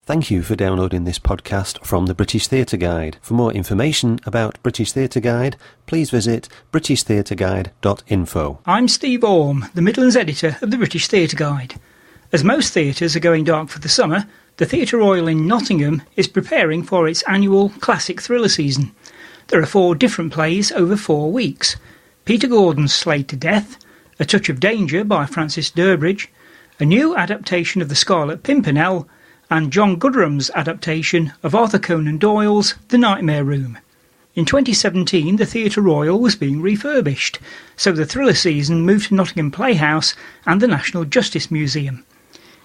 Thank you for downloading this podcast from the British Theatre Guide. For more information about British Theatre Guide, please visit britishtheatreguide.info. I'm Steve Orme, the Midlands editor of the British Theatre Guide. As most theatres are going dark for the summer, the Theatre Royal in Nottingham is preparing for its annual classic thriller season. There are 4 different plays over 4 weeks. Peter Gordon's Sleighed to Death, A Touch of Danger by Francis Durbridge, a new adaptation of the Scarlet Pimpernel, and John Goodrum's adaptation of Arthur Conan Doyle's The Nightmare Room. In 2017, the Theatre Royal was being refurbished, so the thriller season moved to Nottingham Playhouse and the National Justice Museum.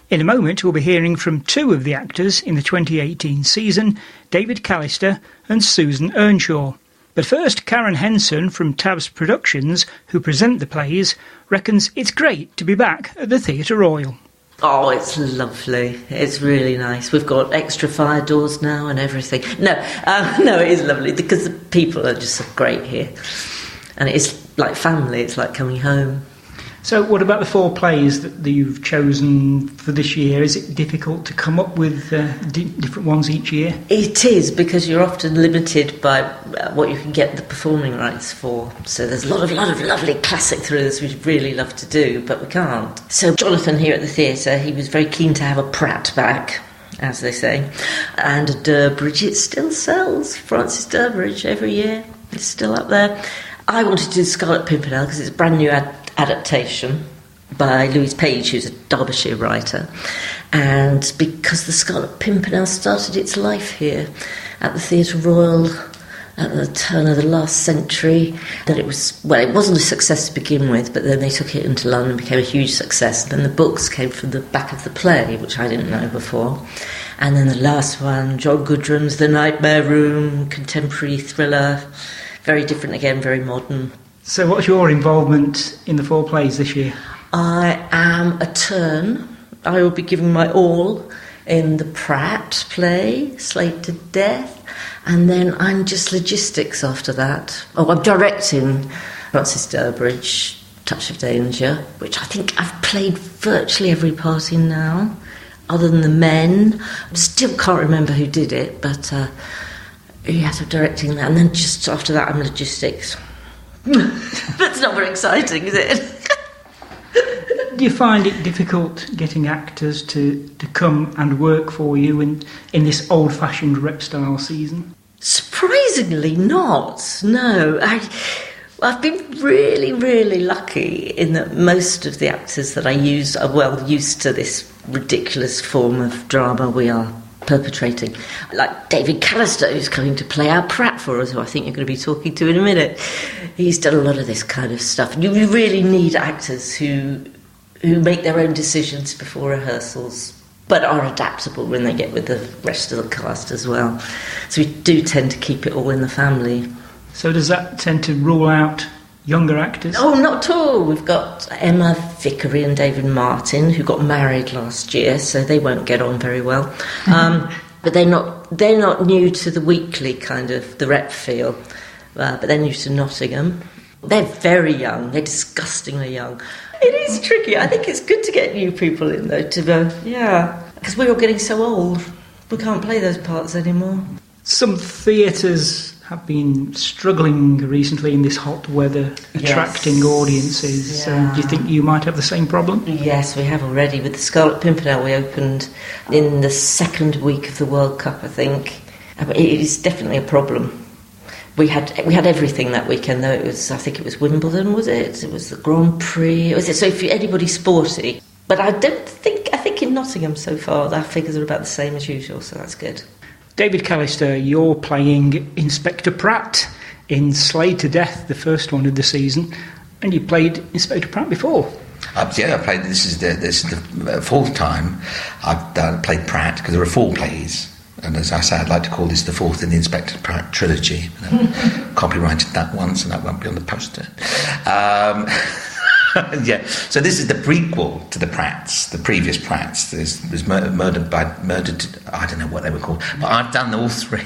In a moment, we'll be hearing from 2 of the actors in the 2018 season, David Callister and Susan Earnshaw. But first, Karen Henson from Tabs Productions, who present the plays, reckons it's great to be back at the Theatre Royal. Oh, it's lovely. It's really nice. We've got extra fire doors now and everything. No, it is lovely because the people are just so great here. And it's like family. It's like coming home. So what about the 4 plays that you've chosen for this year? Is it difficult to come up with different ones each year? It is, because you're often limited by what you can get the performing rights for. So there's a lot of lovely classic thrillers we'd really love to do, but we can't. So Jonathan here at the theatre, he was very keen to have a Pratt back, as they say. And a Durbridge, it still sells. Francis Durbridge every year. It's still up there. I wanted to do Scarlet Pimpernel because it's a brand new adaptation by Louise, who's a Derbyshire writer, and because the Scarlet Pimpernel started its life here at the Theatre Royal at the turn of the last century, that it wasn't a success to begin with, but then they took it into London and became a huge success. And then the books came from the back of the play, which I didn't know before. And then the last one, John Goodrum's The Nightmare Room, contemporary thriller, very different again, very modern. So what's your involvement in the 4 plays this year? I am a turn. I will be giving my all in the Pratt play, Sleighed to Death, and then I'm just logistics after that. Oh, I'm directing Francis Durbridge, Touch of Danger, which I think I've played virtually every part in now, other than the men. I still can't remember who did it, but yes, I'm directing that, and then just after that I'm logistics. That's not very exciting, is it? Do you find it difficult getting actors to come and work for you in this old-fashioned rep style season? Surprisingly not, no. I've been really, really lucky in that most of the actors that I use are well used to this ridiculous form of drama we are perpetrating. Like David Callister, who's coming to play our Pratt for us, who I think you're going to be talking to in a minute. He's done a lot of this kind of stuff. You really need actors who make their own decisions before rehearsals, but are adaptable when they get with the rest of the cast as well. So we do tend to keep it all in the family. So does that tend to rule out younger actors? Oh, not at all. We've got Emma Vickery and David Martin, who got married last year, so they won't get on very well. But they're not new to the weekly kind of the rep feel, but they're new to Nottingham. They're very young. They're disgustingly young. It is tricky. I think it's good to get new people in though. Because we're all getting so old, we can't play those parts anymore. Some theatres have been struggling recently in this hot weather, attracting audiences. Yeah. Do you think you might have the same problem? Yes, we have already. With the Scarlet Pimpernel, we opened in the 2nd week of the World Cup, I think. It is definitely a problem. We had everything that weekend, though. I think it was Wimbledon, was it? It was the Grand Prix. So if anybody's sporty. But I think in Nottingham so far, our figures are about the same as usual, so that's good. David Callister, you're playing Inspector Pratt in Sleighed to Death, the first one of the season, and you played Inspector Pratt before. I played. This is the 4th time I've played Pratt, because there are 4 plays, and as I say, I'd like to call this the 4th in the Inspector Pratt trilogy. Copyrighted that once, and that won't be on the poster. So this is the prequel to the Pratts, the previous Pratts. There's murdered. I don't know what they were called, but I've done all 3.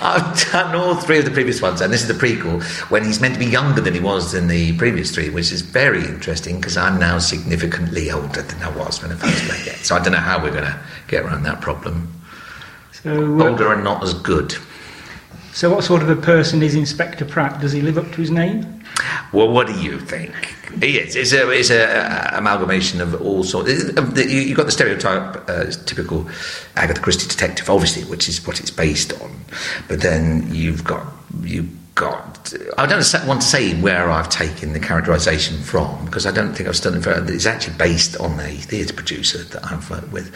I've done all 3 of the previous ones, and this is the prequel, when he's meant to be younger than he was in the previous 3, which is very interesting, because I'm now significantly older than I was when I first played it. So I don't know how we're going to get around that problem. So, older and not as good. So what sort of a person is Inspector Pratt? Does he live up to his name? Well, what do you think? He is. It's a amalgamation of all sorts. You've got the stereotype, typical Agatha Christie detective, obviously, which is what it's based on. But then you've got. I don't want to say where I've taken the characterisation from, because I don't think I've studied it. It's actually based on a theatre producer that I've worked with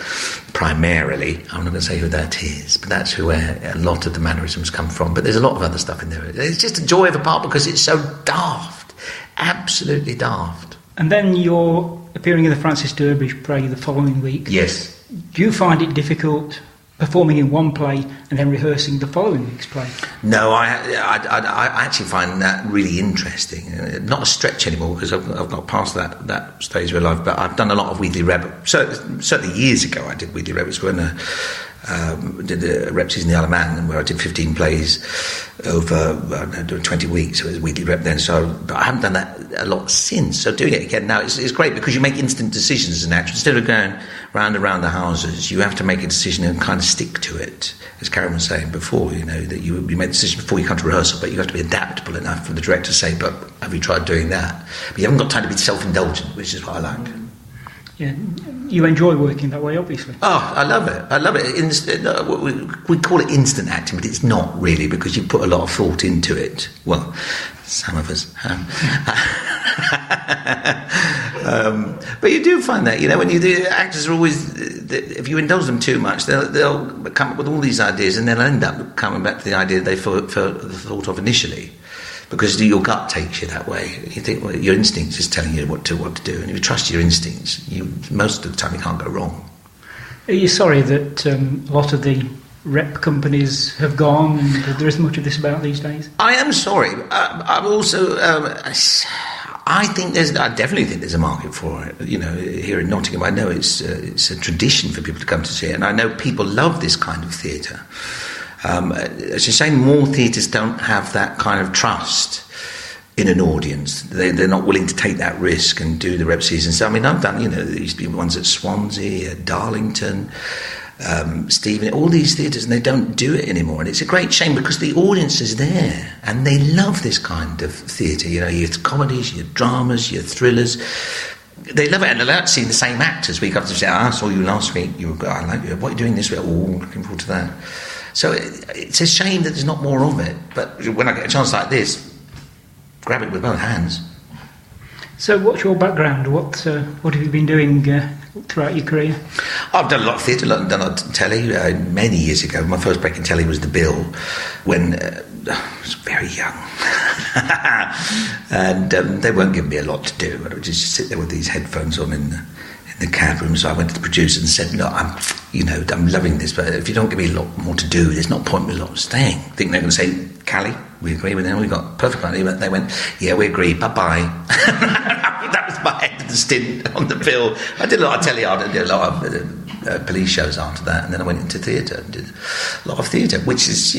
primarily. I'm not going to say who that is, but that's where a lot of the mannerisms come from. But there's a lot of other stuff in there. It's just a joy of a part because it's so daft, absolutely daft. And then you're appearing in the Francis Durbridge play the following week. Yes. Do you find it difficult performing in one play and then rehearsing the following week's play? No, I actually find that really interesting. Not a stretch anymore, because I've got past that stage of life, but I've done a lot of weekly rep. Certainly years ago I did weekly reps when did a rep season in the Isle of Man, where I did 15 plays over 20 weeks. So it was a weekly rep then. But I haven't done that a lot since. So doing it again now, it's great, because you make instant decisions as an actor. Instead of going round and round the houses, you have to make a decision and kind of stick to it. As Karen was saying before, that you made the decision before you come to rehearsal, but you have to be adaptable enough for the director to say, but have you tried doing that? But you haven't got time to be self-indulgent, which is what I like. Yeah, you enjoy working that way, obviously. Oh, I love it. We call it instant acting, but it's not really, because you put a lot of thought into it. Well, some of us have. But you do find that, when you do, actors are always, if you indulge them too much, they'll come up with all these ideas, and they'll end up coming back to the idea they thought of initially. Because your gut takes you that way. You think, well, your instincts is telling you what to do, and if you trust your instincts, most of the time you can't go wrong. Are you sorry that a lot of the rep companies have gone and there isn't much of this about these days? I am sorry. I'm also. I definitely think there's a market for it. Here in Nottingham, I know it's a tradition for people to come to see it, and I know people love this kind of theatre. It's a shame more theatres don't have that kind of trust in an audience. They're not willing to take that risk and do the rep seasons. So, I've done, there used to be ones at Swansea, at Darlington, Stephen, all these theatres, and they don't do it anymore. And it's a great shame, because the audience is there and they love this kind of theatre. Your comedies, your dramas, your thrillers. They love it, and they like seeing the same actors week after. Say, I saw you last week. I like you. What are you doing this week? Oh, looking forward to that. So it's a shame that there's not more of it. But when I get a chance like this, grab it with both hands. So what's your background? What have you been doing throughout your career? I've done a lot of theatre, done a lot of telly. Many years ago, my first break in telly was The Bill, when I was very young. And they weren't giving me a lot to do. I would just sit there with these headphones on in the cab room. So I went to the producer and said, "Look, I'm loving this, but if you don't give me a lot more to do, there's not point in me staying." I think they're going to say, "Callie, we agree with them. We got perfect money." But they went, "Yeah, we agree. Bye bye." That was my end of the stint on The Bill. I did a lot of telly. I did a lot of police shows after that, and then I went into theatre and did a lot of theatre, which is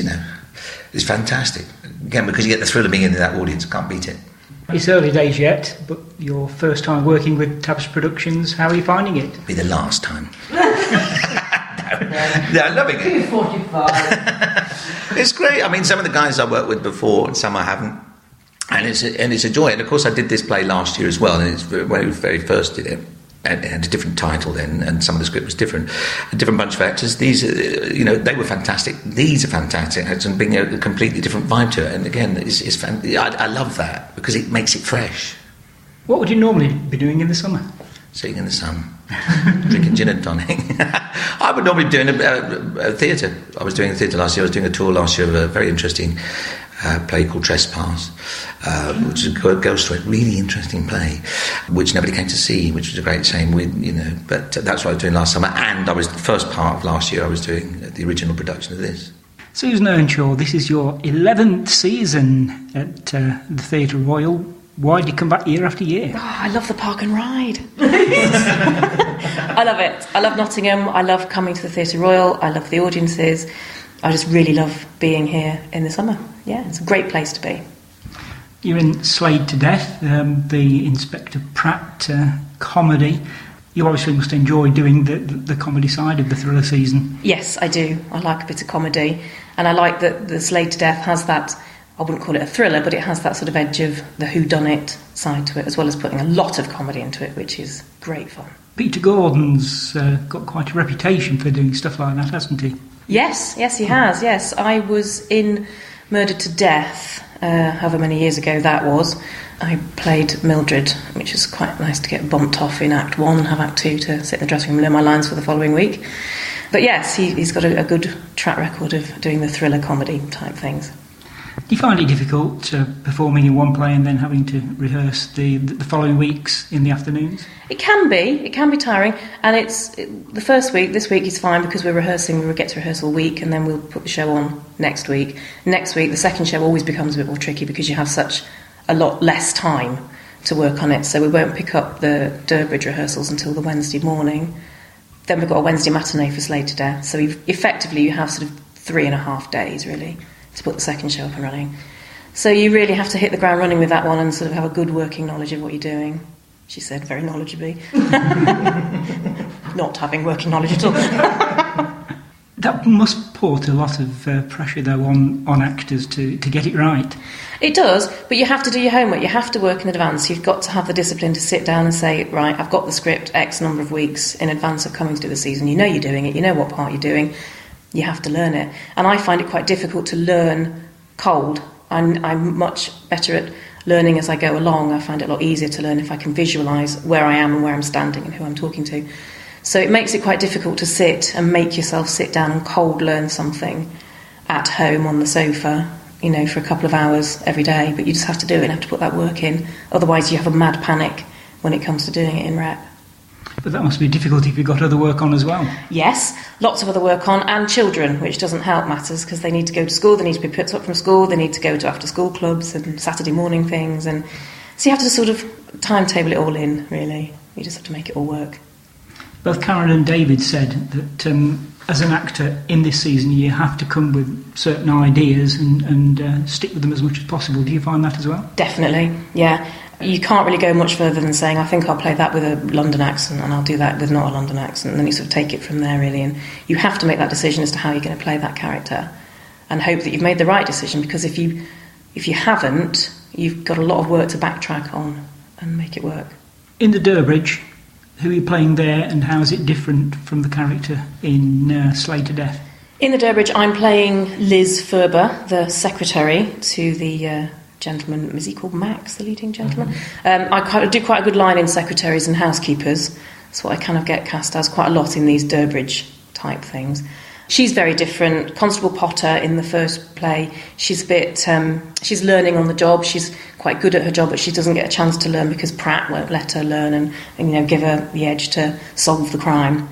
is fantastic. Again, because you get the thrill of being in that audience. Can't beat it. It's early days yet, but your first time working with Tabs Productions, how are you finding it? Be the last time. No, loving it. 45. It's great. Some of the guys I worked with before, and some I haven't, and it's a joy. And of course, I did this play last year as well, and it's when we very first did it. And it had a different title then, and some of the script was different. A different bunch of actors. These, they were fantastic. These are fantastic actors, and bring a completely different vibe to it. And again, I love that, because it makes it fresh. What would you normally be doing in the summer? Sitting in the sun, drinking gin and tonic. I would normally be doing a theatre. I was doing a theatre last year. I was doing a tour last year of a very interesting play called Trespass, which is a ghost story, really interesting play, which nobody came to see, which was a great shame. But that's what I was doing last summer, and the first part of last year I was doing the original production of this. Susan Earnshaw, this is your 11th season at the Theatre Royal. Why do you come back year after year? Oh, I love the park and ride. I love it. I love Nottingham. I love coming to the Theatre Royal. I love the audiences. I just really love being here in the summer. Yeah, it's a great place to be. You're in Sleighed to Death, the Inspector Pratt comedy. You obviously must enjoy doing the comedy side of the thriller season. Yes, I do. I like a bit of comedy, and I like that the Sleighed to Death has that, I wouldn't call it a thriller, but it has that sort of edge of the whodunit side to it, as well as putting a lot of comedy into it, which is great fun. Peter Gordon's got quite a reputation for doing stuff like that, hasn't he? Yes, he has, yes. I was in Murdered to Death, however many years ago that was. I played Mildred, which is quite nice to get bumped off in Act 1 and have Act 2 to sit in the dressing room and learn my lines for the following week. But yes, he's got a good track record of doing the thriller comedy type things. Do you find it difficult performing in one play and then having to rehearse the following weeks in the afternoons? It can be tiring, and the first week, this week is fine because we're rehearsing, we get to rehearse all week and then we'll put the show on next week. Next week, the second show always becomes a bit more tricky because you have such a lot less time to work on it, so we won't pick up the Durbridge rehearsals until the Wednesday morning. Then we've got a Wednesday matinee for Sleighed to Death, so effectively you have sort of 3.5 days really to put the second show up and running. So you really have to hit the ground running with that one and sort of have a good working knowledge of what you're doing. She said very knowledgeably. Not having working knowledge at all. That must put a lot of pressure, though, on actors to get it right. It does, but you have to do your homework. You have to work in advance. You've got to have the discipline to sit down and say, right, I've got the script X number of weeks in advance of coming to do the season. You know you're doing it. You know what part you're doing. You have to learn it. And I find it quite difficult to learn cold. I'm much better at learning as I go along. I find it a lot easier to learn if I can visualise where I am and where I'm standing and who I'm talking to. So it makes it quite difficult to sit and make yourself sit down and cold learn something at home on the sofa, for a couple of hours every day. But you just have to do it and have to put that work in. Otherwise you have a mad panic when it comes to doing it in rep. But that must be difficult if you've got other work on as well. Yes, lots of other work on, and children, which doesn't help matters because they need to go to school, they need to be picked up from school, they need to go to after-school clubs and Saturday morning things. And so you have to sort of timetable it all in, really. You just have to make it all work. Both Karen and David said that as an actor in this season you have to come with certain ideas and stick with them as much as possible. Do you find that as well? Definitely, yeah. You can't really go much further than saying, I think I'll play that with a London accent and I'll do that with not a London accent, and then you sort of take it from there, really. And you have to make that decision as to how you're going to play that character and hope that you've made the right decision, because if you haven't, you've got a lot of work to backtrack on and make it work. In the Durbridge, who are you playing there and how is it different from the character in Sleighed to Death? In the Durbridge, I'm playing Liz Ferber, the secretary to the gentleman. Is he called Max, the leading gentleman? I do quite a good line in secretaries and housekeepers. That's what I kind of get cast as quite a lot in these Durbridge type things. She's very different. Constable Potter in the first play, she's a bit, she's learning on the job. She's quite good at her job, but she doesn't get a chance to learn because Pratt won't let her learn and give her the edge to solve the crime.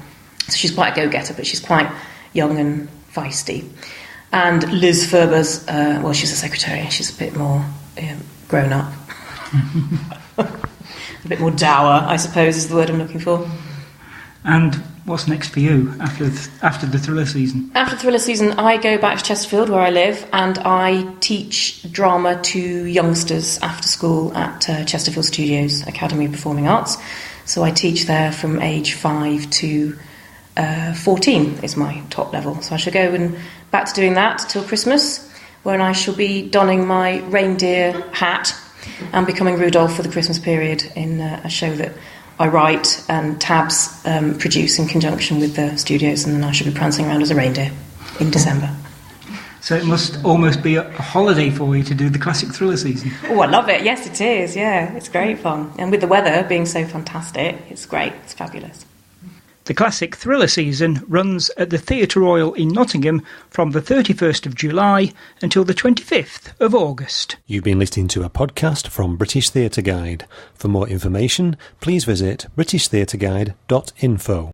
So she's quite a go-getter, but she's quite young and feisty. And Liz Ferber's, she's a secretary. She's a bit more grown up. A bit more dour, I suppose, is the word I'm looking for. And what's next for you after the thriller season? After the thriller season, I go back to Chesterfield, where I live, and I teach drama to youngsters after school at Chesterfield Studios Academy of Performing Arts. So I teach there from age 5 to 14 is my top level. So I shall go and back to doing that till Christmas, when I shall be donning my reindeer hat and becoming Rudolph for the Christmas period in a show that I write and Tabs produce in conjunction with the studios, and then I shall be prancing around as a reindeer in December. So it must almost be a holiday for you to do the classic thriller season. Oh, I love it. Yes, it is. Yeah, it's great fun. And with the weather being so fantastic, it's great. It's fabulous. The classic thriller season runs at the Theatre Royal in Nottingham from the 31st of July until the 25th of August. You've been listening to a podcast from British Theatre Guide. For more information, please visit britishtheatreguide.info.